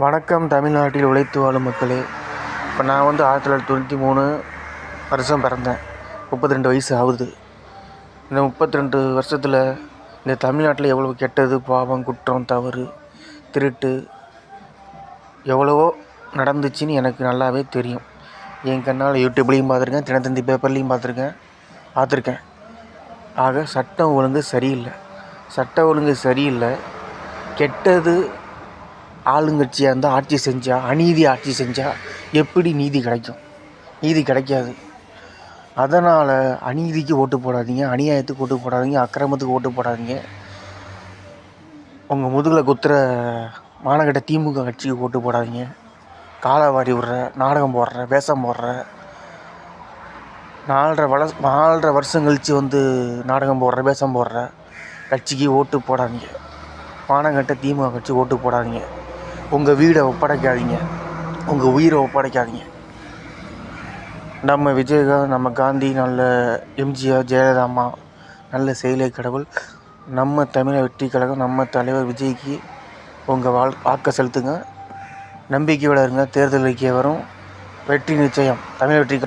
வணக்கம். தமிழ்நாட்டில் உழைத்து வாழும் மக்களே, இப்போ நான் 1993 வருஷம் பிறந்தேன். 32 வயசு ஆகுது. இந்த 32 வருஷத்தில் இந்த தமிழ்நாட்டில் எவ்வளோ கெட்டது, பாவம், குற்றம், தவறு, திருட்டு எவ்வளவோ நடந்துச்சுன்னு எனக்கு நல்லாவே தெரியும். என் கண்ணால் யூடியூப்லேயும் பார்த்துருக்கேன், தினத்தந்தி பேப்பர்லேயும் பார்த்துருக்கேன். ஆக சட்டம் ஒழுங்கு சரியில்லை. கெட்டது ஆளுங்கட்சியாக இருந்தால் ஆட்சி செஞ்சால், அநீதி ஆட்சி செஞ்சால் எப்படி நீதி கிடைக்கும்? நீதி கிடைக்காது. அதனால் அநீதிக்கு ஓட்டு போடாதீங்க, அநியாயத்துக்கு ஓட்டு போடாதீங்க, அக்கிரமத்துக்கு ஓட்டு போடாதீங்க. உங்கள் முதுகில் குத்துற மானகட்ட திமுக கட்சிக்கு ஓட்டு போடாதீங்க. காலவாரி விடுற, நாடகம் போடுற, வேஷம் போடுற, 4.5 வருஷம் கழித்து நாடகம் போடுற, வேஷம் போடுற கட்சிக்கு ஓட்டு போடாதீங்க. மானங்கட்ட திமுக கட்சி ஓட்டு போடாதீங்க. உங்கள் வீடை ஒப்படைக்காதீங்க, உங்கள் உயிரை ஒப்படைக்காதீங்க. நம்ம விஜயகாந்த், நம்ம காந்தி, நல்ல எம்ஜிஆர், ஜெயலலிதா அம்மா, நல்ல செயலே கடவுள். நம்ம தமிழக வெற்றி கழகம், நம்ம தலைவர் விஜய்க்கு உங்கள் வாக்கை செலுத்துங்க. நம்பிக்கையோடு இருங்க. தேர்தல் அறிக்கை வரும். வெற்றி நிச்சயம். தமிழ் வெற்றி